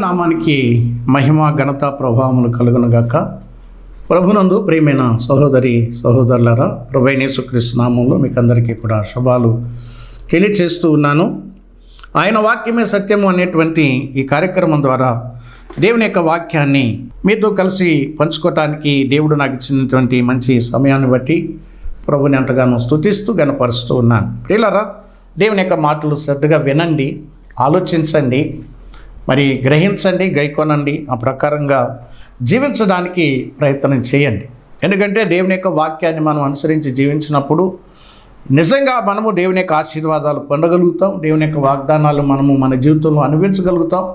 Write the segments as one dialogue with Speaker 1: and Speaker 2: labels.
Speaker 1: నామానికి మహిమ ఘనత ప్రభావములు కలుగునుగాక. ప్రభునందు ప్రియమైన సహోదరి సహోదరులారా, ప్రభువైన యేసుక్రీస్తు నామంలో మీకు అందరికీ కూడా శుభాలు తెలియచేస్తూ ఉన్నాను. ఆయన వాక్యమే సత్యము అనేటువంటి ఈ కార్యక్రమం ద్వారా దేవుని యొక్క వాక్యాన్ని మీతో కలిసి పంచుకోవటానికి దేవుడు నాకు ఇచ్చినటువంటి మంచి సమయాన్ని బట్టి ప్రభుని ఎంతగానో స్తుతిస్తూ గణపరుస్తూ ఉన్నాను. ప్రియులారా, దేవుని యొక్క మాటలు శ్రద్ధగా వినండి, ఆలోచించండి, మరి గ్రహించండి, గైకొనండి. ఆ ప్రకారంగా జీవించడానికి ప్రయత్నం చేయండి. ఎందుకంటే దేవుని యొక్క వాక్యాన్ని మనం అనుసరించి జీవించినప్పుడు నిజంగా మనము దేవుని యొక్క ఆశీర్వాదాలు పొందగలుగుతాం. దేవుని యొక్క వాగ్దానాలు మనము మన జీవితంలో అనుభవించగలుగుతాం.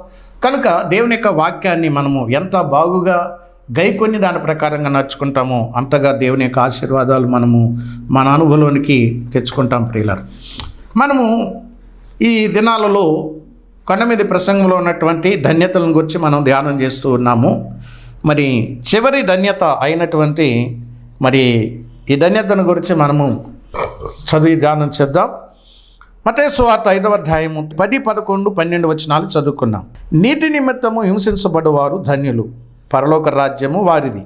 Speaker 1: కనుక దేవుని యొక్క వాక్యాన్ని మనము ఎంత బాగుగా గైకొని దాని ప్రకారంగా నడుచుకుంటామో అంతగా దేవుని యొక్క ఆశీర్వాదాలు మనము మన అనుభవంలోనికి తెచ్చుకుంటాం. ప్రియులారా, మనము ఈ దినాలలో కొండ మీద ప్రసంగంలో ఉన్నటువంటి ధన్యతలను గురించి మనం ధ్యానం చేస్తూ ఉన్నాము. మరి చివరి ధన్యత అయినటువంటి మరి ఈ ధన్యతను గురించి మనము చదివి ధ్యానం చేద్దాం. మత్తయి సువార్త 5వ అధ్యాయము 10, 11, 12 వచనాలు చదువుకున్నాం. నీతి నిమిత్తము హింసించబడువారు ధన్యులు, పరలోక రాజ్యము వారిది.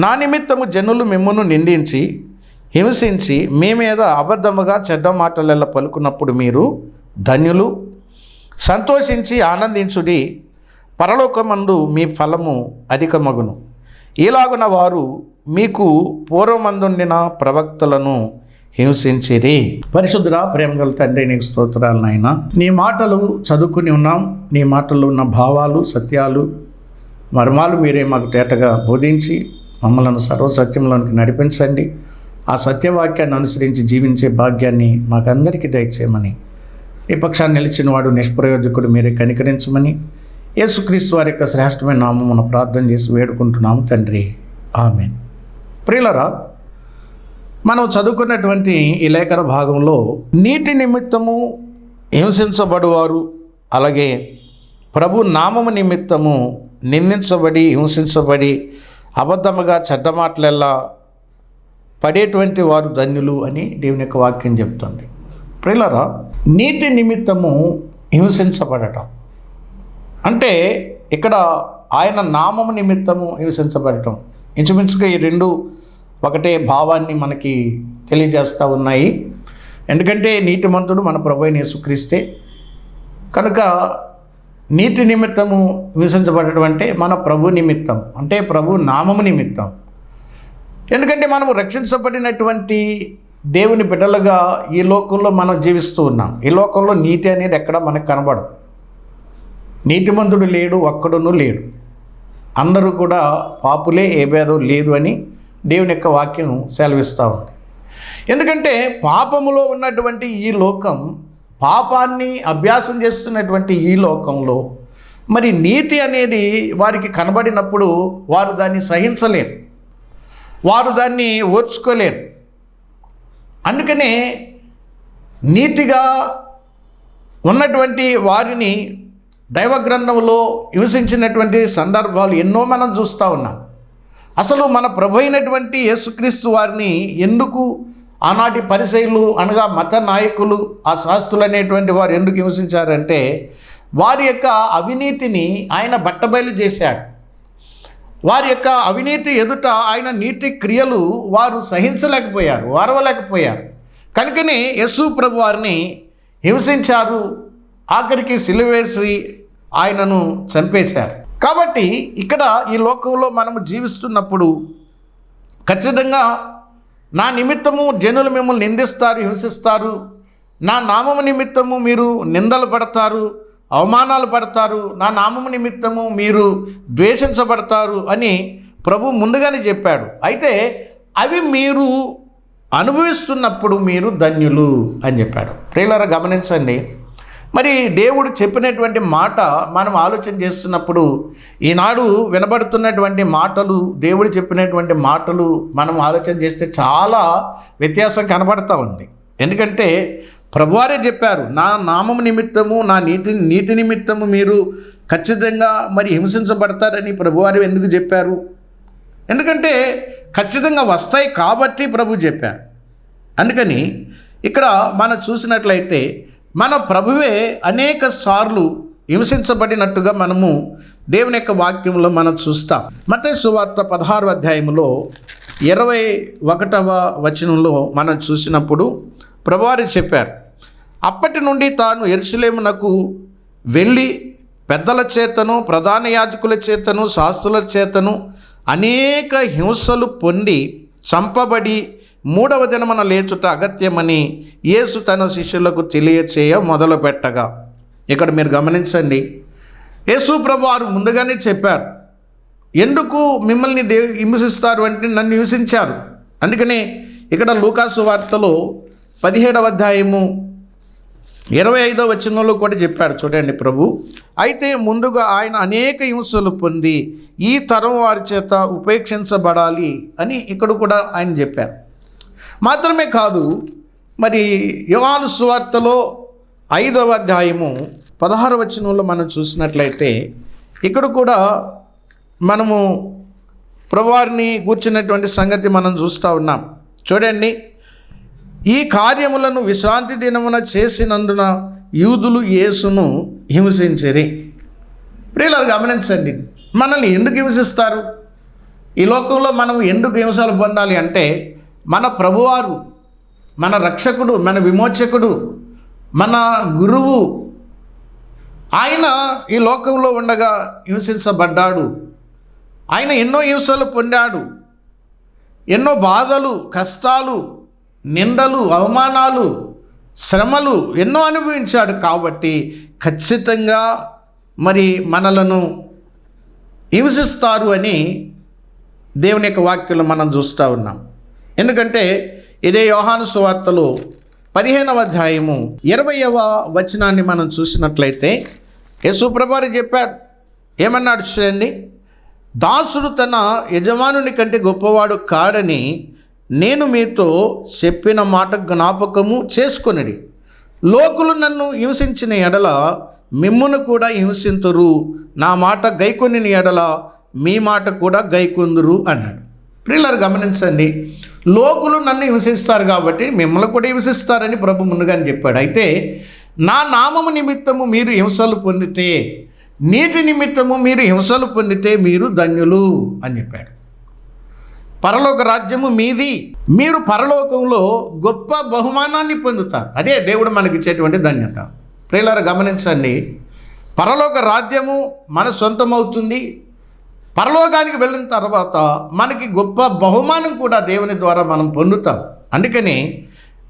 Speaker 1: నా నిమిత్తము జనులు మిమ్మును నిందించి హింసించి మీ మీద అబద్ధముగా చెడ్డ మాటలెల్ల పలుకున్నప్పుడు మీరు ధన్యులు. సంతోషించి ఆనందించుడి, పరలోకమందు మీ ఫలము అధికమగును. ఇలాగున వారు మీకు పూర్వమందుండిన ప్రవక్తలను హింసించిరి. పరిశుద్ధుడా, ప్రేమగల తండ్రి, నీకు స్తోత్రాలు నాయనా. నీ మాటలు చదువుకుని ఉన్నాం. నీ మాటల్లో ఉన్న భావాలు, సత్యాలు, మర్మాలు మీరే మాకు తేటగా బోధించి మమ్మల్ని సర్వసత్యంలోనికి నడిపించండి. ఆ సత్యవాక్యాన్ని అనుసరించి జీవించే భాగ్యాన్ని మాకందరికీ దయచేయమని, ఈ పక్షాన్ని నిలిచిన వాడు నిష్ప్రయోజకుడు మీరే కనికరించమని యేసుక్రీస్తు వారి యొక్క శ్రేష్టమైన నామమున ప్రార్థన చేసి వేడుకుంటున్నాము తండ్రి, ఆమేన్. ప్రియులారా, మనం చదువుకున్నటువంటి ఈ లేఖన భాగంలో నీతి నిమిత్తము హింసించబడువారు, అలాగే ప్రభు నామము నిమిత్తము నిందించబడి హింసించబడి అబద్ధముగా చెడ్డ మాటలెల్లా పడేటువంటి వారు ధన్యులు అని దేవుని యొక్క వాక్యం చెప్తుంది. ప్రియులారా, నీతి నిమిత్తము హింసించబడటం అంటే ఇక్కడ ఆయన నామము నిమిత్తము హింసించబడటం, ఇంచుమించుగా ఈ రెండు ఒకటే భావాన్ని మనకి తెలియజేస్తూ ఉన్నాయి. ఎందుకంటే నీతిమంతుడు మన ప్రభువైన యేసుక్రీస్తే. కనుక నీతి నిమిత్తము హింసించబడటం అంటే మన ప్రభు నిమిత్తం, అంటే ప్రభు నామము నిమిత్తం. ఎందుకంటే మనము రక్షించబడినటువంటి దేవుని బిడ్డలుగా ఈ లోకంలో మనం జీవిస్తూ ఉన్నాం. ఈ లోకంలో నీతి అనేది ఎక్కడ మనకు కనబడదు. నీతిమంతుడు లేడు, ఒక్కడును లేడు. అందరూ కూడా పాపులే, ఏ భేదం లేదు అని దేవుని యొక్క వాక్యం సెలవిస్తూ ఉంది. ఎందుకంటే పాపములో ఉన్నటువంటి ఈ లోకం, పాపాన్ని అభ్యాసం చేస్తున్నటువంటి ఈ లోకంలో మరి నీతి అనేది వారికి కనబడినప్పుడు వారు దాన్ని సహించలేరు, వారు దాన్ని ఓర్చుకోలేరు. అందుకనే నీతిగా ఉన్నటువంటి వారిని దైవ గ్రంథంలో హింసించినటువంటి సందర్భాలు ఎన్నో మనం చూస్తూ ఉన్నాం. అసలు మన ప్రభు అయినటువంటి యేసుక్రీస్తు వారిని ఎందుకు ఆనాటి పరిసయ్యులు అనగా మత నాయకులు, ఆ శాస్త్రులు అనేటువంటి వారు ఎందుకు హింసించారంటే వారి యొక్క అవినీతిని ఆయన బట్టబయలు చేశాడు. వారి యొక్క అవినీతి ఎదుట ఆయన నీతి క్రియలు వారు సహించలేకపోయారు, వారవలేకపోయారు. కనుకనే యేసు ప్రభు వారిని హింసించారు, ఆఖరికి సిలువేసి ఆయనను చంపేశారు. కాబట్టి ఇక్కడ ఈ లోకంలో మనము జీవిస్తున్నప్పుడు ఖచ్చితంగా నా నిమిత్తము జనులు మిమ్మల్ని నిందిస్తారు, హింసిస్తారు, నా నామము నిమిత్తము మీరు నిందలు పడతారు, అవమానాలు పడతారు, నా నామము నిమిత్తము మీరు ద్వేషించబడతారు అని ప్రభు ముందుగానే చెప్పాడు. అయితే అవి మీరు అనుభవిస్తున్నప్పుడు మీరు ధన్యులు అని చెప్పాడు. ప్రియులారా, గమనించండి. మరి దేవుడు చెప్పినటువంటి మాట మనం ఆలోచన చేస్తున్నప్పుడు ఈనాడు వినబడుతున్నటువంటి మాటలు, దేవుడు చెప్పినటువంటి మాటలు మనం ఆలోచన చేస్తే చాలా వ్యత్యాసం కనబడతా ఉంది. ఎందుకంటే ప్రభువారే చెప్పారు, నా నామము నిమిత్తము, నా నీతి నిమిత్తము మీరు ఖచ్చితంగా మరి హింసించబడతారని ప్రభువారు ఎందుకు చెప్పారు? ఎందుకంటే ఖచ్చితంగా వస్తాయి కాబట్టి ప్రభు చెప్పారు. అందుకని ఇక్కడ మనం చూసినట్లయితే మన ప్రభువే అనేక సార్లు హింసించబడినట్టుగా మనము దేవుని యొక్క వాక్యంలో మనం చూస్తాం. మత్తయి సువార్త 16వ అధ్యాయంలో 21వ వచనంలో మనం చూసినప్పుడు ప్రభువారు చెప్పారు, అప్పటి నుండి తాను యెరూషలేమునకు వెళ్ళి పెద్దల చేతను ప్రధాన యాజకుల చేతను శాస్త్రుల చేతను అనేక హింసలు పొంది చంపబడి 3వ దినమున లేచుట అగత్యమని యేసు తన శిష్యులకు తెలియచేయ మొదలుపెట్టగా. ఇక్కడ మీరు గమనించండి, యేసు ప్రభువారు ముందుగానే చెప్పారు, ఎందుకు మిమ్మల్ని హింసిస్తారు అంటే నన్ను హింసించారు. అందుకనే ఇక్కడ లూకాసు వార్తలో 17వ అధ్యాయము 25వ వచనంలో కూడా చెప్పాడు. చూడండి, ప్రభు అయితే ముందుగా ఆయన అనేక హింసలు పొంది ఈ తరం వారి చేత ఉపేక్షించబడాలి అని ఇక్కడ కూడా ఆయన చెప్పారు. మాత్రమే కాదు, మరి యోహాను సువార్తలో 5వ అధ్యాయము 16వ వచనంలో మనం చూసినట్లయితే ఇక్కడ కూడా మనము ప్రభువారిని కూర్చున్నటువంటి సంగతి మనం చూస్తూ ఉన్నాం. చూడండి, ఈ కార్యములను విశ్రాంతి దినమున చేసినందున యూదులు యేసును హింసించిరి. ప్రియులారు గమనించండి, మనల్ని ఎందుకు హింసిస్తారు? ఈ లోకంలో మనం ఎందుకు హింసలు పొందాలి అంటే, మన ప్రభువారు, మన రక్షకుడు, మన విమోచకుడు, మన గురువు ఆయన ఈ లోకంలో ఉండగా హింసించబడ్డాడు. ఆయన ఎన్నో హింసలు పొందాడు, ఎన్నో బాధలు, కష్టాలు, నిందలు, అవమానాలు, శ్రమలు ఎన్నో అనుభవించాడు. కాబట్టి ఖచ్చితంగా మరి మనలను హింసిస్తారు అని దేవుని యొక్క వాక్యంలో మనం చూస్తూ ఉన్నాం. ఎందుకంటే ఇదే యోహాను సువార్తలో 15వ అధ్యాయము 20వ వచనాన్ని మనం చూసినట్లయితే యేసు ప్రభువారు చెప్పాడు, ఏమన్నాడు చూడండి, దాసుడు తన యజమానుని కంటే గొప్పవాడు కాడని నేను మీతో చెప్పిన మాట జ్ఞాపకము చేసుకొనిడి. లోకులు నన్ను హింసించిన ఎడల మిమ్మును కూడా హింసింతురు, నా మాట గైకొనిన ఎడల మీ మాట కూడా గైకొందురు అన్నాడు. ప్రియులారు గమనించండి, లోకులు నన్ను హింసిస్తారు కాబట్టి మిమ్మల్ని కూడా హింసిస్తారని ప్రభు ముందుగానే చెప్పాడు. అయితే నా నామము నిమిత్తము మీరు హింసలు పొందితే, నీటి నిమిత్తము మీరు హింసలు పొందితే మీరు ధన్యులు అని చెప్పాడు. పరలోక రాజ్యము మీది, మీరు పరలోకంలో గొప్ప బహుమానాన్ని పొందుతారు. అదే దేవుడు మనకి ఇచ్చేటువంటి ధన్యత. ప్రియులారా గమనించండి, పరలోక రాజ్యము మన సొంతమవుతుంది. పరలోకానికి వెళ్ళిన తర్వాత మనకి గొప్ప బహుమానం కూడా దేవుని ద్వారా మనం పొందుతాం. అందుకని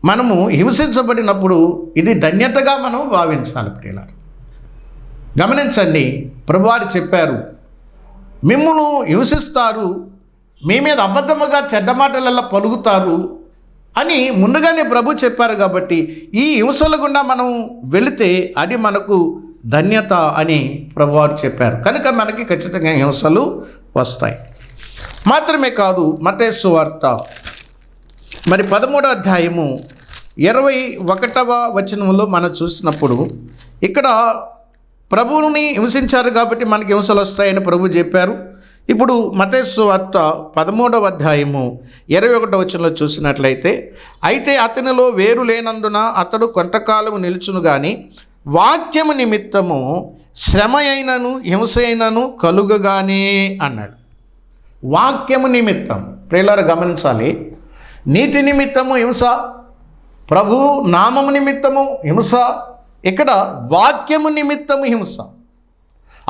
Speaker 1: మనము హింసించబడినప్పుడు ఇది ధన్యతగా మనం భావించాలి. ప్రియులారా గమనించండి, ప్రభువారు చెప్పారు, మిమ్మును హింసిస్తారు, మీ మీద అబద్ధముగా చెడ్డ మాటలల్లా పలుకుతారు అని ముందుగానే ప్రభు చెప్పారు. కాబట్టి ఈ హింసల గుండా మనం వెళితే అది మనకు ధన్యత అని ప్రభువారు చెప్పారు. కనుక మనకి ఖచ్చితంగా హింసలు వస్తాయి. మాత్రమే కాదు, మత్తయి సువార్త మరి 13వ అధ్యాయము 21వ వచనంలో మనం చూసినప్పుడు ఇక్కడ ప్రభువుని హింసించారు కాబట్టి మనకి హింసలు వస్తాయని ప్రభు చెప్పారు. ఇప్పుడు మత్తయి సువార్త 13వ అధ్యాయము 21వ వచనంలో చూసినట్లయితే, అయితే అతనిలో వేరు లేనందున అతడు కొంతకాలము నిలుచును గాని వాక్యము నిమిత్తము శ్రమ అయినను హింస అయినను కలుగగానే అన్నాడు. వాక్యము నిమిత్తం, ప్రియులారా గమనించాలి, నీతి నిమిత్తము హింస, ప్రభు నామము నిమిత్తము హింస, ఇక్కడ వాక్యము నిమిత్తము హింస.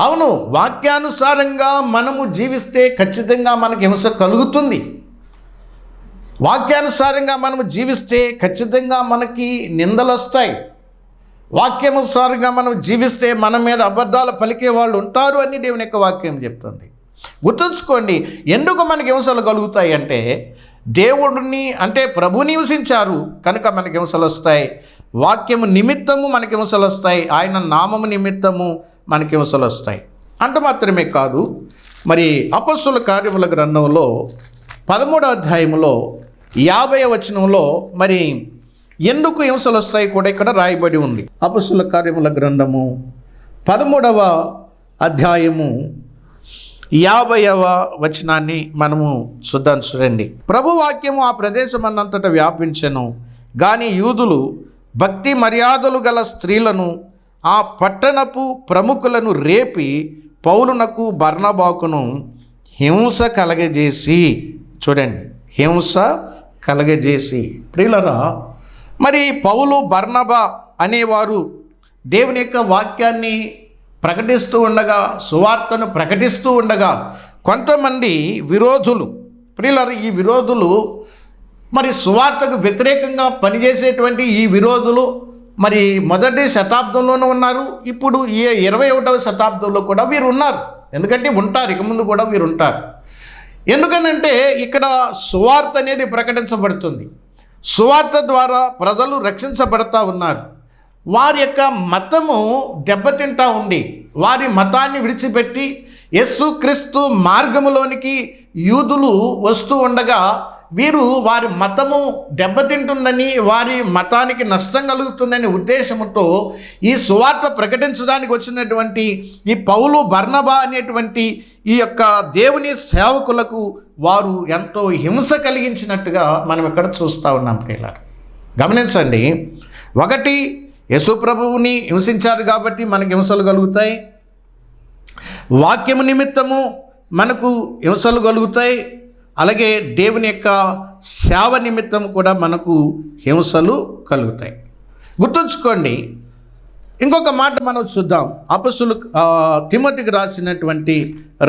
Speaker 1: అవును, వాక్యానుసారంగా మనము జీవిస్తే ఖచ్చితంగా మనకి హింస కలుగుతుంది. వాక్యానుసారంగా మనము జీవిస్తే ఖచ్చితంగా మనకి నిందలు వస్తాయి. వాక్యానుసారంగా మనం జీవిస్తే మన మీద అబద్ధాలు పలికే వాళ్ళు ఉంటారు అని దేవుని యొక్క వాక్యం చెప్తుంది. గుర్తుంచుకోండి, ఎందుకు మనకి హింసలు కలుగుతాయి అంటే, దేవుడిని అంటే ప్రభుని హింసించారు కనుక మనకి హింసలు వస్తాయి. వాక్యము నిమిత్తము మనకి హింసలు వస్తాయి, ఆయన నామము నిమిత్తము మనకి హింసలు వస్తాయి. అంత మాత్రమే కాదు, మరి అపొస్తలుల కార్యముల గ్రంథంలో 13వ అధ్యాయంలో 50వ వచనంలో మరి ఎందుకు హింసలు వస్తాయి కూడా ఇక్కడ రాయబడి ఉంది. అపొస్తలుల కార్యముల గ్రంథము 13వ అధ్యాయము 50వ వచనాన్ని మనము చూడండి. ప్రభు వాక్యము ఆ ప్రదేశం అన్నంతటా వ్యాపించెను, కానీ యూదులు భక్తి మర్యాదలు గల స్త్రీలను ఆ పట్టణపు ప్రముఖులను రేపి పౌలునకు బర్నబాకును హింస కలగజేసి, చూడండి, హింస కలగజేసి. ప్రియులరా, మరి పౌలు బర్నబా అనేవారు దేవుని యొక్క వాక్యాన్ని ప్రకటిస్తూ ఉండగా, సువార్తను ప్రకటిస్తూ ఉండగా కొంతమంది విరోధులు, ప్రియులరా, ఈ విరోధులు మరి సువార్తకు వ్యతిరేకంగా పనిచేసేటువంటి ఈ విరోధులు మరి మొదటి శతాబ్దంలోనూ ఉన్నారు, ఇప్పుడు ఈ 21వ శతాబ్దంలో కూడా వీరు ఉన్నారు. ఎందుకంటే ఉంటారు, ఇక ముందు కూడా వీరు ఉంటారు. ఎందుకనంటే ఇక్కడ సువార్త అనేది ప్రకటించబడుతుంది. సువార్త ద్వారా ప్రజలు రక్షించబడతా ఉన్నారు. వారి యొక్క మతము దెబ్బతింటా ఉంది. వారి మతాన్ని విడిచిపెట్టి యేసుక్రీస్తు మార్గములోనికి యూదులు వస్తూ ఉండగా వీరు వారి మతము దెబ్బతింటుందని, వారి మతానికి నష్టం కలుగుతుందనే ఉద్దేశంతో ఈ సువార్త ప్రకటించడానికి వచ్చినటువంటి ఈ పౌలు బర్నబా అనేటువంటి ఈ యొక్క దేవుని సేవకులకు వారు ఎంతో హింస కలిగించినట్టుగా మనం ఇక్కడ చూస్తూ ఉన్నాం. ప్రియులారా, గమనించండి. ఒకటి, యేసు ప్రభువుని హింసించారు కాబట్టి మనకు హింసలు కలుగుతాయి. వాక్యము నిమిత్తము మనకు హింసలు కలుగుతాయి. అలాగే దేవుని యొక్క సేవ నిమిత్తం కూడా మనకు హింసలు కలుగుతాయి. గుర్తుంచుకోండి. ఇంకొక మాట మనం చూద్దాం. అపొస్తలులు తిమోతికి రాసినటువంటి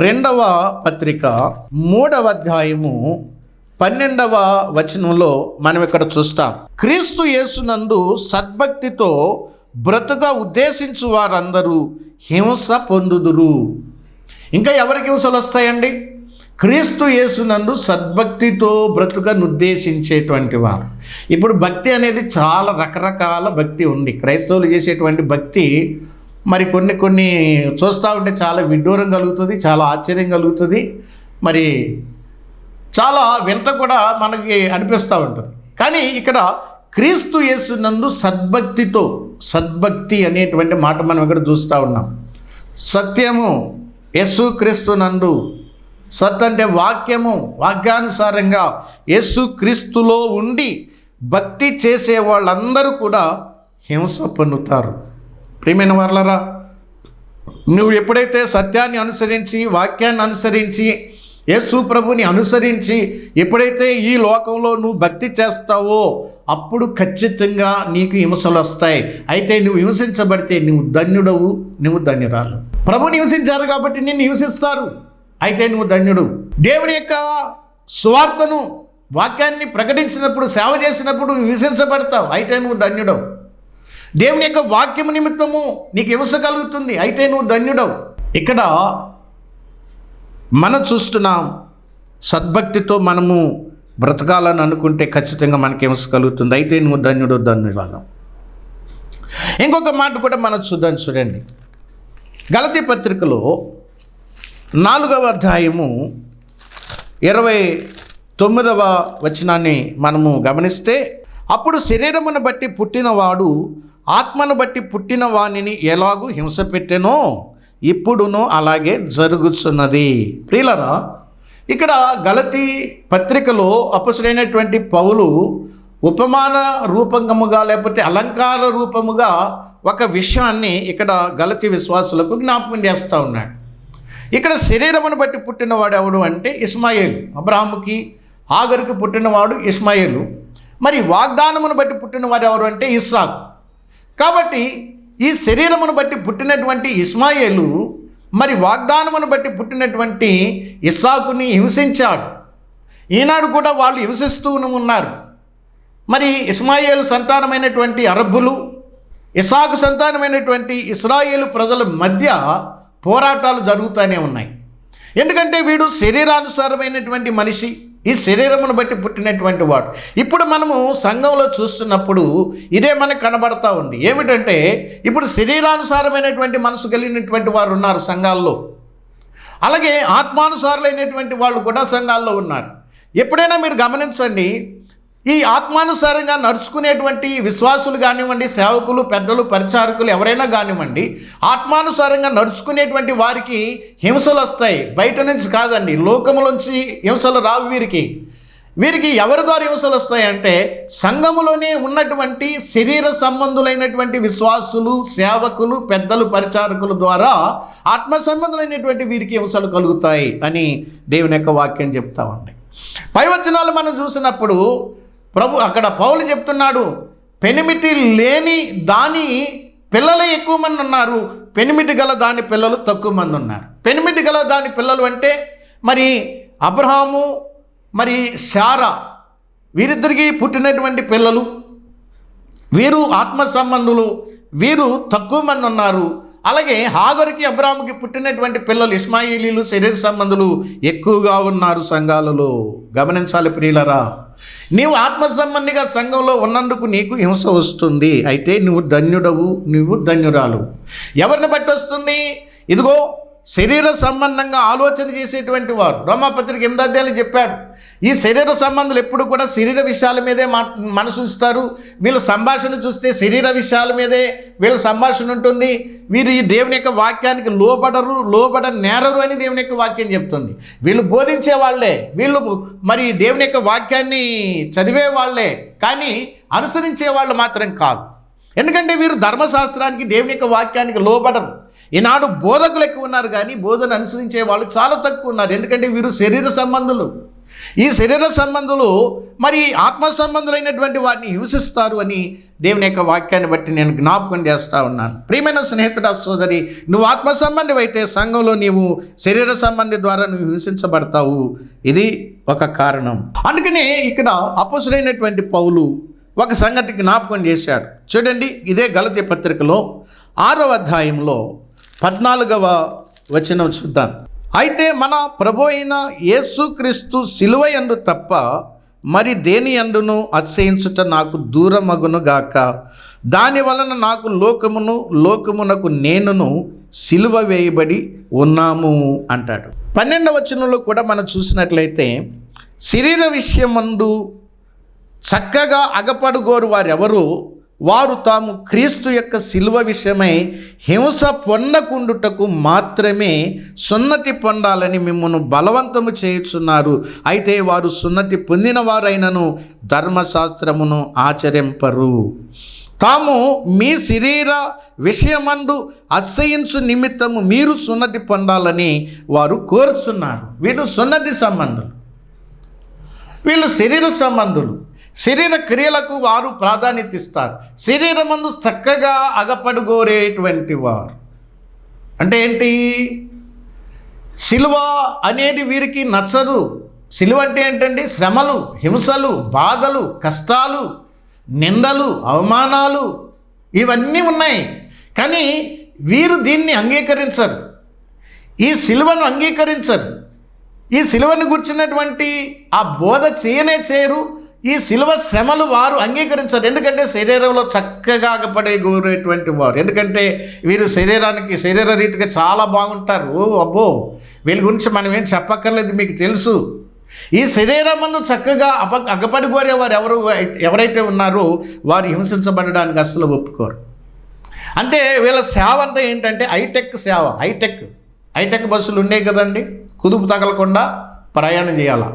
Speaker 1: 2వ పత్రిక 3వ అధ్యాయము 12వ వచనంలో మనం ఇక్కడ చూస్తాం. క్రీస్తు యేసునందు సద్భక్తితో బ్రతుక ఉద్దేశించు వారందరూ హింస పొందుదురు. ఇంకా ఎవరికి హింసలు వస్తాయండి? క్రీస్తు యేసునందు సద్భక్తితో బ్రతుకను ఉద్దేశించేటువంటి వారు. ఇప్పుడు భక్తి అనేది చాలా రకరకాల భక్తి ఉంది. క్రైస్తవులు చేసేటువంటి భక్తి మరి కొన్ని చూస్తూ ఉంటే చాలా విడ్డూరం కలుగుతుంది, చాలా ఆశ్చర్యం కలుగుతుంది, మరి చాలా వింత కూడా మనకి అనిపిస్తూ ఉంటుంది. కానీ ఇక్కడ క్రీస్తు యేసునందు సద్భక్తితో, సద్భక్తి అనేటువంటి మాట మనం ఇక్కడ చూస్తూ ఉన్నాం. సత్యము యేసుక్రీస్తునందు, సత్ అంటే వాక్యము, వాక్యానుసారంగా యేసుక్రీస్తులో ఉండి భక్తి చేసే వాళ్ళందరూ కూడా హింస పొందుతారు. ప్రియమైన వారలారా, నువ్వు ఎప్పుడైతే సత్యాన్ని అనుసరించి, వాక్యాన్ని అనుసరించి, యేసు ప్రభుని అనుసరించి ఎప్పుడైతే ఈ లోకంలో నువ్వు భక్తి చేస్తావో అప్పుడు ఖచ్చితంగా నీకు హింసలు వస్తాయి. అయితే నువ్వు హింసించబడితే నువ్వు ధన్యుడవు, నువ్వు ధన్యురాలు. ప్రభుని హింసించారు కాబట్టి నిన్ను హింసిస్తారు, అయితే నువ్వు ధన్యుడు. దేవుని యొక్క సువార్తను, వాక్యాన్ని ప్రకటించినప్పుడు, సేవ చేసినప్పుడు నువ్వు హింసించబడతావు, అయితే నువ్వు ధన్యుడవు. దేవుని యొక్క వాక్యము నిమిత్తము నీకు హింస కలుగుతుంది, అయితే నువ్వు ధన్యుడవు. ఇక్కడ మనం చూస్తున్నాం, సద్భక్తితో మనము బ్రతకాలని అనుకుంటే ఖచ్చితంగా మనకి హింస కలుగుతుంది, అయితే నువ్వు ధన్యుడు, ధన్యురాలు. ఇంకొక మాట కూడా మనం చూద్దాం. చూడండి, గలతీ పత్రికలో 4వ అధ్యాయము 29వ వచనాన్ని మనము గమనిస్తే, అప్పుడు శరీరమును బట్టి పుట్టినవాడు ఆత్మను బట్టి పుట్టిన వానిని ఎలాగూ హింస పెట్టెనో ఇప్పుడును అలాగే జరుగుతున్నది. ప్రియులరా, ఇక్కడ గలతీ పత్రికలో అపొస్తలుడైనటువంటి పౌలు ఉపమాన రూపంగముగా లేకపోతే అలంకార రూపముగా ఒక విషయాన్ని ఇక్కడ గలతీ విశ్వాసులకు జ్ఞాపకం చేస్తూ ఉన్నాడు. ఇక్కడ శరీరమును బట్టి పుట్టినవాడు ఎవడు అంటే ఇష్మాయేలు. అబ్రాహాముకి హాగరుకి పుట్టినవాడు ఇష్మాయేలు. మరి వాగ్దానమును బట్టి పుట్టినవాడు ఎవరు అంటే ఇస్సాకు. కాబట్టి ఈ శరీరమును బట్టి పుట్టినటువంటి ఇష్మాయేలు మరి వాగ్దానమును బట్టి పుట్టినటువంటి ఇస్సాకుని హింసించాడు. ఈనాడు కూడా వాళ్ళు హింసిస్తూ ఉన్నారు. మరి ఇష్మాయేలు సంతానమైనటువంటి అరబ్బులు, ఇస్సాకు సంతానమైనటువంటి ఇశ్రాయేలు ప్రజల మధ్య పోరాటాలు జరుగుతూనే ఉన్నాయి. ఎందుకంటే వీడు శరీరానుసారమైనటువంటి మనిషి, ఈ శరీరమును బట్టి పుట్టినటువంటి వాడు. ఇప్పుడు మనము సంఘంలో చూస్తున్నప్పుడు ఇదే మనకు కనబడతా ఉంది. ఏమిటంటే ఇప్పుడు శరీరానుసారమైనటువంటి మనసు కలిగినటువంటి వారు ఉన్నారు సంఘాల్లో, అలాగే ఆత్మానుసారులైనటువంటి వాళ్ళు కూడా సంఘాల్లో ఉన్నారు. ఎప్పుడైనా మీరు గమనించండి, ఈ ఆత్మానుసారంగా నడుచుకునేటువంటి విశ్వాసులు కానివ్వండి, సేవకులు, పెద్దలు, పరిచారకులు ఎవరైనా కానివ్వండి, ఆత్మానుసారంగా నడుచుకునేటువంటి వారికి హింసలు వస్తాయి. బయట నుంచి కాదండి, లోకములోంచి హింసలు రావు వీరికి. వీరికి ఎవరి ద్వారా హింసలు వస్తాయంటే సంఘములోనే ఉన్నటువంటి శరీర సంబంధులైనటువంటి విశ్వాసులు, సేవకులు, పెద్దలు, పరిచారకుల ద్వారా ఆత్మ సంబంధులైనటువంటి వీరికి హింసలు కలుగుతాయి అని దేవుని యొక్క వాక్యం చెప్తా ఉంది. పై వచనాలు మనం చూసినప్పుడు అక్కడ పౌలు చెప్తున్నాడు, పెనిమిటి లేని దాని పిల్లలు ఎక్కువ మంది ఉన్నారు, పెనిమిటి గల దాని పిల్లలు తక్కువ మంది ఉన్నారు. పెనిమిటి గల దాని పిల్లలు అంటే మరి అబ్రహాము మరి శారా వీరిద్దరికీ పుట్టినటువంటి పిల్లలు, వీరు ఆత్మ సంబంధులు, వీరు తక్కువ మంది ఉన్నారు. అలాగే హాగరుకి అబ్రాహాముకి పుట్టినటువంటి పిల్లలు ఇష్మాయిలీలు, శరీర సంబంధులు ఎక్కువగా ఉన్నారు సంఘాలలో. గమనించాలి ప్రియులరా, నీవు ఆత్మ సంబంధిగా సంఘంలో ఉన్నందుకు నీకు హింస వస్తుంది. అయితే నువ్వు ధన్యుడవు, నువ్వు ధన్యురాలు. ఎవరిని బట్టి వస్తుంది? ఇదిగో శరీర సంబంధంగా ఆలోచన చేసేటువంటి వారు. రోమాపత్రిక 8వ అధ్యాయంలో చెప్పాడు, ఈ శరీర సంబంధాలు ఎప్పుడు కూడా శరీర విషయాల మీదే మనసు ఉంచుతారు. వీళ్ళ సంభాషణ చూస్తే శరీర విషయాల మీదే వీళ్ళ సంభాషణ ఉంటుంది. వీరు ఈ దేవుని యొక్క వాక్యానికి లోబడనేరరు అని దేవుని యొక్క వాక్యం చెప్తుంది. వీళ్ళు బోధించే వాళ్ళే, వీళ్ళు మరి దేవుని యొక్క వాక్యాన్ని చదివే వాళ్ళే, కానీ అనుసరించే వాళ్ళు మాత్రం కాదు. ఎందుకంటే వీరు ధర్మశాస్త్రానికి, దేవుని యొక్క వాక్యానికి లోబడరు. ఈనాడు బోధకులు ఎక్కువ ఉన్నారు, కానీ బోధన అనుసరించే వాళ్ళు చాలా తక్కువ ఉన్నారు. ఎందుకంటే వీరు శరీర సంబంధులు. ఈ శరీర సంబంధులు మరి ఆత్మ సంబంధులైనటువంటి వారిని హింసిస్తారు అని దేవుని యొక్క వాక్యాన్ని బట్టి నేను జ్ఞాపకం చేస్తూ ఉన్నాను. ప్రియమైన స్నేహితుడా, సోదరి, నువ్వు ఆత్మ సంబంధి అయితే సంఘంలో నీవు శరీర సంబంధి ద్వారా నువ్వు హింసించబడతావు. ఇది ఒక కారణం. అందుకనే ఇక్కడ అపోస్తలుడైనటువంటి పౌలు ఒక సంగతి జ్ఞాపకం చేశాడు. చూడండి, ఇదే గలతీ పత్రికలో 6వ అధ్యాయంలో 14వ వచనం చూద్దాం. అయితే మన ప్రభు అయిన యేసుక్రీస్తు శిలువ యందు తప్ప మరి దేని యందును అతిశయించుట నాకు దూరమగును గాక. దాని వలన నాకు లోకమునకు నేనును శిలువ వేయబడి ఉన్నాము అంటాడు. 12వ వచనంలో కూడా మనం చూసినట్లయితే, శరీర విషయమందు చక్కగా అగపడుగోరు వారెవరు, వారు తాము క్రీస్తు యొక్క శిలువ విషయమై హింస పొందకుండుటకు మాత్రమే సున్నతి పొందాలని మిమ్మల్ని బలవంతము చేయుచున్నారు. అయితే వారు సున్నతి పొందిన వారైనను ధర్మశాస్త్రమును ఆచరింపరు. తాము మీ శరీర విషయమందు అసహించు నిమిత్తము మీరు సున్నతి పొందాలని వారు కోరుచున్నారు. వీళ్ళు సున్నతి సంబంధులు, వీళ్ళు శరీర సంబంధులు. శరీర క్రియలకు వారు ప్రాధాన్యత ఇస్తారు. శరీరమందు చక్కగా అగపడుగోరేటువంటి వారు అంటే ఏంటి? సిలువ అనేది వీరికి నచ్చదు. సిలువ అంటే ఏంటండి? శ్రమలు, హింసలు, బాధలు, కష్టాలు, నిందలు, అవమానాలు ఇవన్నీ ఉన్నాయి. కానీ వీరు దీన్ని అంగీకరించరు, ఈ సిలువను అంగీకరించరు. ఈ సిలువను గుర్చినటువంటి ఆ బోధ చేయరు. ఈ సిలువ శ్రమలు వారు అంగీకరించరు. ఎందుకంటే శరీరంలో చక్కగా అగపడేటువంటి వారు. ఎందుకంటే వీరు శరీర రీతిగా చాలా బాగుంటారు. అబ్బో, వీళ్ళ గురించి మనం ఏం చెప్పక్కర్లేదు, మీకు తెలుసు. ఈ శరీరమందు చక్కగా అగపడిగోరే వారు ఎవరైతే ఉన్నారో వారు హింసించబడడానికి అస్సలు ఒప్పుకోరు. అంటే వీళ్ళ సేవ అంతా ఏంటంటే హైటెక్ సేవ. హైటెక్ బస్సులు ఉండేవి కదండి, కుదుపు తగలకుండా ప్రయాణం చేయాలా,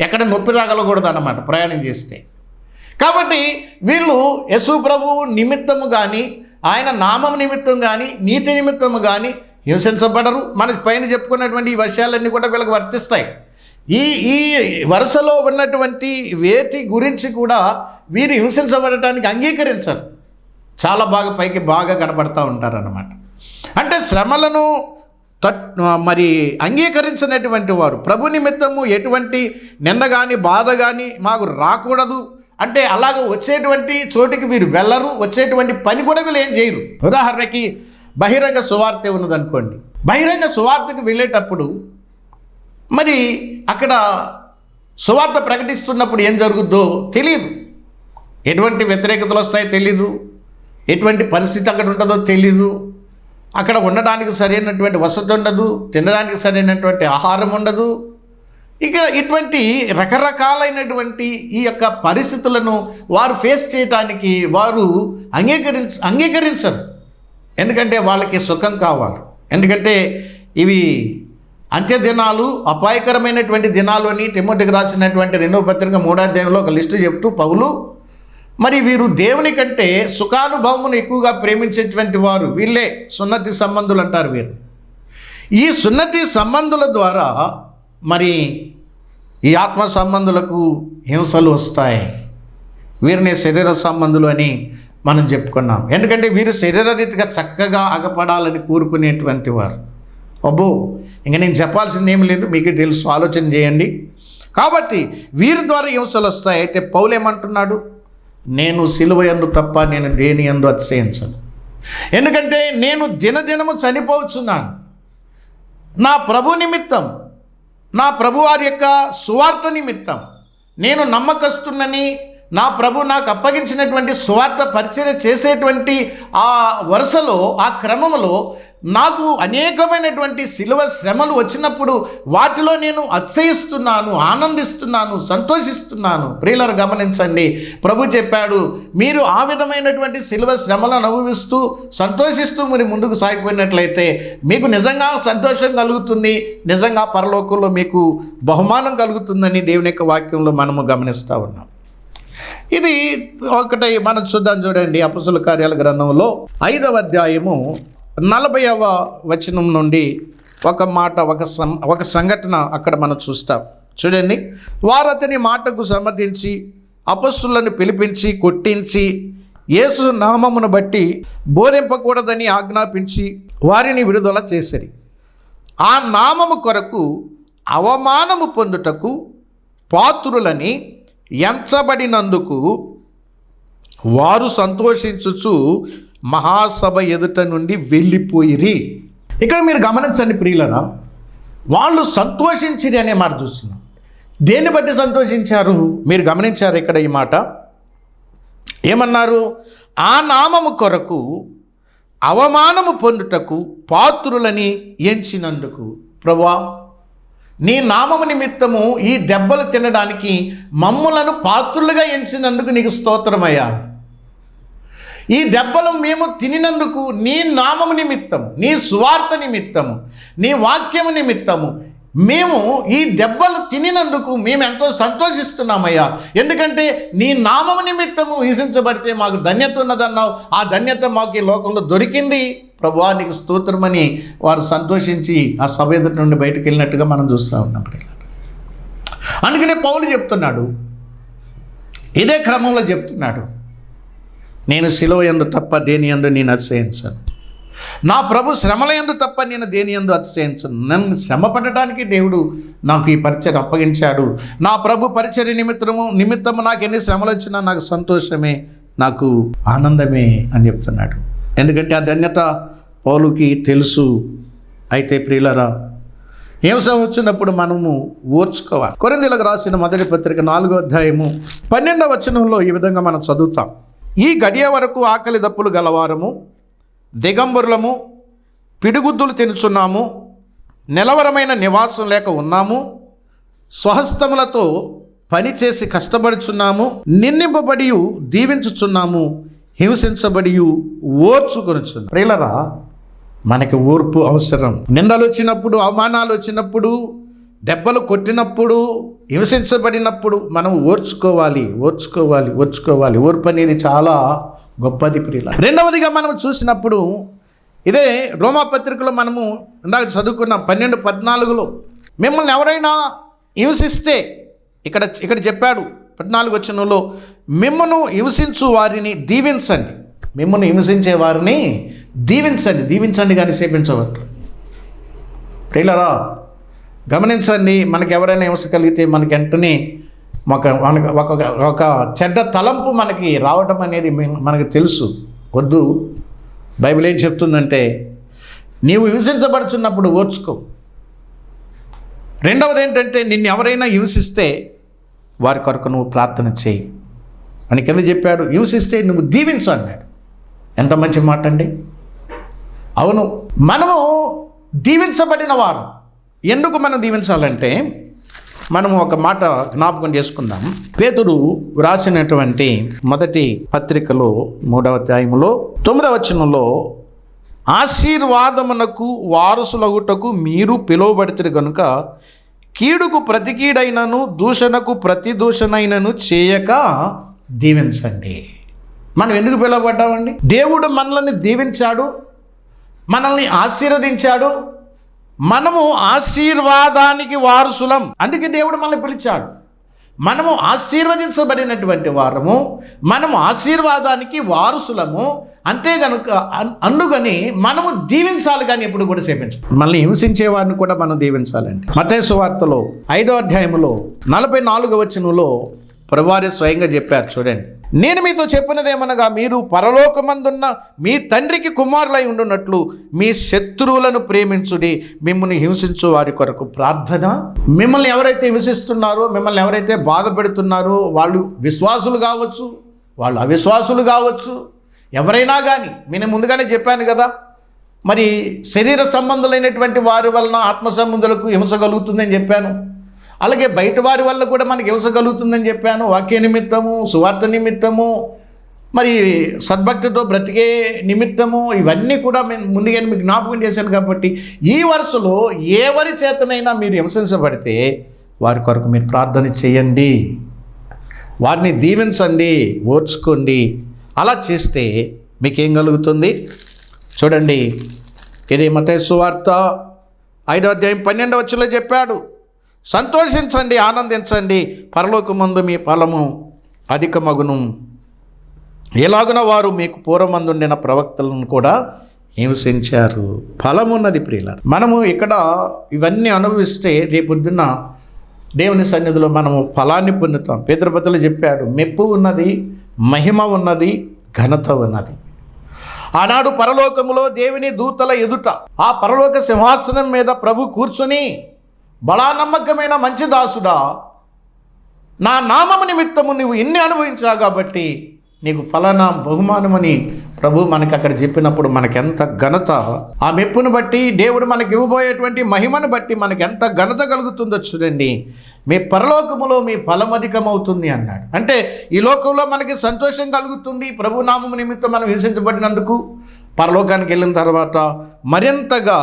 Speaker 1: ఎక్కడ నొప్పి తగలకూడదు అన్నమాట ప్రయాణం చేస్తే. కాబట్టి వీళ్ళు యేసు ప్రభువు నిమిత్తము కానీ, ఆయన నామం నిమిత్తం కానీ, నీతి నిమిత్తము కానీ హింసించబడరు. మన పైన చెప్పుకున్నటువంటి ఈ విషయాలన్నీ కూడా వీళ్ళకి వర్తిస్తాయి. ఈ వరుసలో ఉన్నటువంటి వేటి గురించి కూడా వీరు హింసించబడటానికి అంగీకరించరు. చాలా పైకి బాగా కనపడతా ఉంటారన్నమాట. అంటే శ్రమలను మరి అంగీకరించినటువంటి వారు, ప్రభు నిమిత్తము ఎటువంటి నింద కానీ బాధ కానీ మాకు రాకూడదు అంటే అలాగ వచ్చేటువంటి చోటికి వీరు వెళ్ళరు. వచ్చేటువంటి పని కూడా వీళ్ళు ఏం చేయరు. ఉదాహరణకి బహిరంగ సువార్త ఉన్నదనుకోండి, బహిరంగ సువార్తకు వెళ్ళేటప్పుడు మరి అక్కడ సువార్త ప్రకటిస్తున్నప్పుడు ఏం జరుగుద్దో తెలియదు, ఎటువంటి వ్యతిరేకతలు వస్తాయో తెలీదు, ఎటువంటి పరిస్థితి అక్కడ ఉంటుందో తెలీదు. అక్కడ ఉండడానికి సరైనటువంటి వసతి ఉండదు, తినడానికి సరైనటువంటి ఆహారం ఉండదు. ఇక ఇటువంటి రకరకాలైనటువంటి ఈ యొక్క పరిస్థితులను వారు ఫేస్ చేయడానికి వారు అంగీకరించరు. ఎందుకంటే వాళ్ళకి సుఖం కావాలి. ఎందుకంటే ఇవి అంత్య దినాలు, అపాయకరమైనటువంటి దినాలు అని తిమోతికి రాసినటువంటి 2వ పత్రిక 3వ అధ్యాయంలో ఒక లిస్టు చెప్తూ పౌలు, మరి వీరు దేవుని కంటే సుఖానుభవమును ఎక్కువగా ప్రేమించేటువంటి వారు, వీళ్ళే సున్నతి సంబంధులు అంటారు వీరు. ఈ సున్నతి సంబంధుల ద్వారా మరి ఈ ఆత్మ సంబంధులకు హింసలు వస్తాయి. వీరిని శరీర సంబంధులు అని మనం చెప్పుకున్నాం. ఎందుకంటే వీరు శరీరరీతిగా చక్కగా అగపడాలని కోరుకునేటువంటి వారు. అబ్బో, ఇంక నేను చెప్పాల్సింది ఏమి లేదు, మీకే తెలుసు, ఆలోచన చేయండి. కాబట్టి వీరి ద్వారా హింసలు వస్తాయి. అయితే పౌలు ఏమంటున్నాడు? నేను సిలువ యందు తప్ప నేను దేని యందు అతిశయించను. ఎందుకంటే నేను దినదినము చనిపోతున్నాను. నా ప్రభు నిమిత్తం, నా ప్రభు వారి యొక్క సువార్త నిమిత్తం నేను నమ్మకస్తున్నని, నా ప్రభు నాకు అప్పగించినటువంటి సువార్త పరిచర్య చేసేటువంటి ఆ వరుసలో, ఆ క్రమంలో నాకు అనేకమైనటువంటి శిలువ శ్రమలు వచ్చినప్పుడు వాటిలో నేను అతిశయిస్తున్నాను, ఆనందిస్తున్నాను, సంతోషిస్తున్నాను. ప్రియులారా గమనించండి, ప్రభు చెప్పాడు, మీరు ఆ విధమైనటువంటి శిలువ శ్రమలను అనుభవిస్తూ సంతోషిస్తూ మరి ముందుకు సాగిపోయినట్లయితే మీకు నిజంగా సంతోషం కలుగుతుంది, నిజంగా పరలోకంలో మీకు బహుమానం కలుగుతుందని దేవుని యొక్క వాక్యంలో మనము గమనిస్తూ ఉన్నాం. ఇది ఒకటి మనం చూద్దాం. చూడండి, అపొస్తలుల కార్యాల గ్రంథంలో 5వ అధ్యాయము 40వ వచనం నుండి ఒక మాట, ఒక సంఘటన అక్కడ మనం చూస్తాం. చూడండి, వారు అతని మాటకు సమ్మతించి అపొస్తలులను పిలిపించి కొట్టించి యేసు నామమును బట్టి బోధింపకూడదని ఆజ్ఞాపించి వారిని విడుదల చేసిరి. ఆ నామము కొరకు అవమానము పొందుటకు పాత్రులని ఎంచబడినందుకు వారు సంతోషించుచు మహాసభ ఎదుట నుండి వెళ్ళిపోయిరి. ఇక్కడ మీరు గమనించండి ప్రియులరా, వాళ్ళు సంతోషించిరి అనే మాట చూస్తున్నాం. దేన్ని బట్టి సంతోషించారు మీరు గమనించారు ఇక్కడ ఈ మాట ఏమన్నారు? ఆ నామము కొరకు అవమానము పొందుటకు పాత్రులని ఎంచినందుకు. ప్రభువా, నీ నామము నిమిత్తము ఈ దెబ్బలు తినడానికి మమ్ములను పాత్రులుగా ఎంచినందుకు నీకు స్తోత్రమయ్యా. ఈ దెబ్బలు మేము తినినందుకు నీ నామము నిమిత్తము, నీ సువార్త నిమిత్తము, నీ వాక్యము నిమిత్తము మేము ఈ దెబ్బలు తినినందుకు మేము ఎంతో సంతోషిస్తున్నామయ్యా. ఎందుకంటే నీ నామము నిమిత్తము హింసించబడితే మాకు ధన్యత ఉన్నదన్నావు, ఆ ధన్యత మాకు ఈ లోకంలో దొరికింది. ప్రభువా నీకు స్తోత్రమని వారు సంతోషించి ఆ సభ ఎదుటి నుండి బయటకు వెళ్ళినట్టుగా మనం చూస్తూ ఉన్నాం. అందుకనే పౌలు చెప్తున్నాడు, ఇదే క్రమంలో చెప్తున్నాడు, నేను సిలువ యందు తప్ప దేని యందు నేను అతిశయించను. నా ప్రభు శ్రమల యందు తప్ప నేను దేని యందు అతిశయించను. నన్ను శ్రమ పడటానికి దేవుడు నాకు ఈ పరిచర్య అప్పగించాడు. నా ప్రభు పరిచర్య నిమిత్తము నాకు ఎన్ని శ్రమలు వచ్చినా నాకు సంతోషమే, నాకు ఆనందమే అని చెప్తున్నాడు. ఎందుకంటే ఆ ధన్యత పౌలుకి తెలుసు. అయితే ప్రియులరా, హింస వచ్చినప్పుడు మనము ఓర్చుకోవాలి. కొరింథీయులకు రాసిన మొదటి పత్రిక 4వ అధ్యాయము 12వ వచనంలో ఈ విధంగా మనం చదువుతాం. ఈ గడియ వరకు ఆకలి దప్పులు గలవారము, దిగంబరులము, పిడిగుద్దులు తినుచున్నాము, నిలవరమైన నివాసం లేక ఉన్నాము, స్వహస్తములతో పనిచేసి కష్టపడుచున్నాము, నిందింపబడి దీవించుచున్నాము, హింసించబడి ఓర్చుకొనుచున్నాము. ప్రియులరా, మనకి ఓర్పు అవసరం. నిందలు వచ్చినప్పుడు, అవమానాలు వచ్చినప్పుడు, దెబ్బలు కొట్టినప్పుడు, హింసించబడినప్పుడు మనం ఓర్చుకోవాలి. ఓర్పు అనేది చాలా గొప్పది ప్రియుల. రెండవదిగా మనం చూసినప్పుడు ఇదే రోమా పత్రికలో మనము ఇందాక చదువుకున్న 12:14 మిమ్మల్ని ఎవరైనా హింసిస్తే ఇక్కడ చెప్పాడు 14 వచనంలో, మిమ్మను హింసించు వారిని దీవించండి. మిమ్మల్ని హింసించే వారిని దీవించండి కానీ సేపించవద్దు. ప్రియులరా గమనించండి, మనకి ఎవరైనా హింస కలిగితే మనకి వెంటనే ఒక చెడ్డ తలంపు మనకి రావడం అనేది మనకు తెలుసు. వద్దు. బైబిల్ ఏం చెప్తుందంటే, నీవు హింసించబడుతున్నప్పుడు ఓర్చుకో. రెండవది ఏంటంటే, నిన్ను ఎవరైనా హింసిస్తే వారి కొరకు నువ్వు ప్రార్థన చేయి అని కింద చెప్పాడు. హింసిస్తే నువ్వు దీవించు అన్నాడు. ఎంత మంచి మాట అండి. అవును, మనము దీవించబడిన వారు. ఎందుకు మనం దీవించాలంటే, మనము ఒక మాట జ్ఞాపకం చేసుకుందాం. పేతురు రాసినటువంటి మొదటి పత్రికలో 3వ అధ్యాయములో 9వ వచనంలో ఆశీర్వాదమునకు వారసులగుటకు మీరు పిలువబడితే గనుక కీడుకు ప్రతి కీడైనను దూషణకు ప్రతి దూషణైనను చేయక దీవించండి. మనం ఎందుకు పిలువబడ్డామండి? దేవుడు మనల్ని దీవించాడు, మనల్ని ఆశీర్వదించాడు. మనము ఆశీర్వాదానికి వారసులం, అందుకే దేవుడు మనల్ని పిలిచాడు. మనము ఆశీర్వదించబడినటువంటి వారము, మనము ఆశీర్వాదానికి వారసులము. అంతే కనుక అందుకని మనము దీవించాలి, కానీ ఎప్పుడు కూడా సేవించాలి. మనల్ని హింసించే వారిని కూడా మనం దీవించాలండి. మత్తయి సువార్తలో 5వ అధ్యాయంలో 44వ వచనంలో ప్రభువారే స్వయంగా చెప్పారు. చూడండి, నేను మీతో చెప్పినదేమనగా మీరు పరలోకమందున్న మీ తండ్రికి కుమారులై ఉండున్నట్లు మీ శత్రువులను ప్రేమించుడి, మిమ్మల్ని హింసించు వారి కొరకు ప్రార్థన. మిమ్మల్ని ఎవరైతే హింసిస్తున్నారో, మిమ్మల్ని ఎవరైతే బాధ పెడుతున్నారో, వాళ్ళు విశ్వాసులు కావచ్చు, వాళ్ళు అవిశ్వాసులు కావచ్చు, ఎవరైనా కానీ. నేను ముందుగానే చెప్పాను కదా, మరి శరీర సంబంధులైనటువంటి వారి వలన ఆత్మ సంబంధులకు హింస కలుగుతుందని చెప్పాను. అలాగే బయట వారి వల్ల కూడా మనకి హింస కలుగుతుందని చెప్పాను. వాక్య నిమిత్తము, సువార్త నిమిత్తము, మరి సద్భక్తితో బ్రతికే నిమిత్తము, ఇవన్నీ కూడా ముందుగానే మీకు జ్ఞాపకం చేశాను. కాబట్టి ఈ వరుసలో ఎవరి చేతనైనా మీరు హింసించబడితే వారి కొరకు మీరు ప్రార్థన చేయండి, వారిని దీవించండి, ఓర్చుకోండి. అలా చేస్తే మీకేం కలుగుతుంది? చూడండి, ఇది మత్తయి సువార్త 5వ అధ్యాయం 12వ వచనంలో చెప్పాడు, సంతోషించండి, ఆనందించండి, పరలోకమందు మీ ఫలము అధికమగును. ఎలాగున వారు మీకు పూర్వమందుండిన ప్రవక్తలను కూడా హింసించారు. ఫలమున్నది ప్రియులారా. మనము ఇక్కడ ఇవన్నీ అనుభవిస్తే రేపొద్దున దేవుని సన్నిధిలో మనము ఫలాన్ని పొందుతాం. పేతురు చెప్పాడు, మెప్పు ఉన్నది, మహిమ ఉన్నది, ఘనత ఉన్నది. ఆనాడు పరలోకములో దేవుని దూతల ఎదుట ఆ పరలోక సింహాసనం మీద ప్రభు కూర్చుని, బలా నమ్మకమైన మంచి దాసుడా, నా నామము నిమిత్తము నువ్వు ఇన్ని అనుభవించావు కాబట్టి నీకు ఫలానా బహుమానమని ప్రభు మనకి అక్కడ చెప్పినప్పుడు మనకెంత ఘనత, ఆ మెప్పును బట్టి దేవుడు మనకి ఇవ్వబోయేటువంటి మహిమను బట్టి మనకి ఎంత ఘనత కలుగుతుందో చూడండి. మీ పరలోకములో మీ ఫలం అధికమవుతుంది అన్నాడు. అంటే ఈ లోకంలో మనకి సంతోషం కలుగుతుంది, ప్రభు నామము నిమిత్తం మనం హింసించబడినందుకు. పరలోకానికి వెళ్ళిన తర్వాత మరింతగా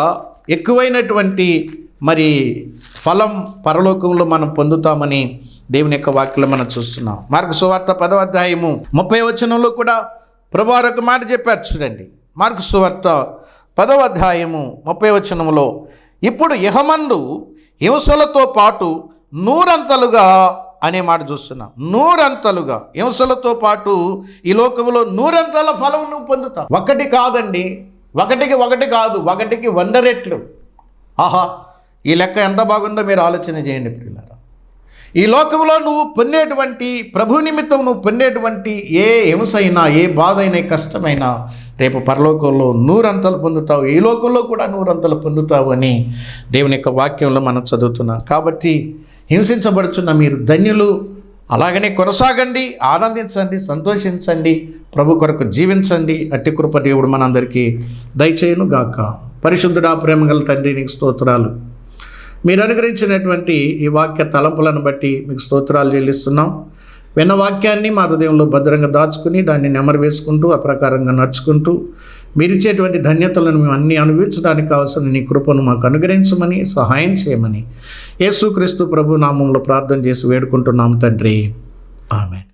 Speaker 1: ఎక్కువైనటువంటి మరి ఫలం పరలోకంలో మనం పొందుతామని దేవుని యొక్క వాక్యంలో మనం చూస్తున్నాం. మార్కు సువార్త 10వ అధ్యాయము 30వ వచనంలో కూడా ప్రభువారు ఒక మాట చెప్పారు. చూడండి, మార్కు సువార్త 10వ అధ్యాయము 30వ వచనంలో, ఇప్పుడు ఇహమందు హింసలతో పాటు నూరంతలుగా అనే మాట చూస్తున్నాం. నూరంతలుగా హింసలతో పాటు ఈ లోకంలో నూరంతల ఫలం నువ్వు పొందుతావు. ఒకటి కాదండి, ఒకటికి ఒకటి కాదు, ఒకటికి 100 రెట్లు. ఆహా, ఈ లెక్క ఎంత బాగుందో మీరు ఆలోచన చేయండి ప్రియులారా. ఈ లోకంలో నువ్వు పొందేటువంటి ప్రభు నిమిత్తం నువ్వు పొందేటువంటి ఏ హింస అయినా, ఏ బాధ అయినా, కష్టమైనా రేపు పరలోకంలో 100 అంతలు పొందుతావు, ఈ లోకంలో కూడా 100 అంతలు పొందుతావు అని దేవుని యొక్క వాక్యంలో మనం చదువుతున్నాం. కాబట్టి హింసించబడుచున్న మీరు ధన్యులు. అలాగనే కొనసాగండి, ఆనందించండి, సంతోషించండి, ప్రభు కొరకు జీవించండి. అట్టి కృప దేవుడు మనందరికీ దయచేయును గాక. పరిశుద్ధుడా, ప్రేమగల తండ్రి, నీకు స్తోత్రాలు. మీరు అనుగ్రహించినటువంటి ఈ వాక్య తలంపులను బట్టి మీకు స్తోత్రాలు చెల్లిస్తున్నాం. విన్న వాక్యాన్ని మా హృదయంలో భద్రంగా దాచుకుని దాన్ని నెమరు వేసుకుంటూ ఆ ప్రకారంగా నడుచుకుంటూ మీరిచ్చేటువంటి ధన్యతలను మేము అన్నీ అనుభవించడానికి కావాల్సిన నీ కృపను మాకు అనుగ్రహించమని, సహాయం చేయమని యేసుక్రీస్తు ప్రభు నామంలో ప్రార్థన చేసి వేడుకుంటున్నాం తండ్రి. ఆమేన్.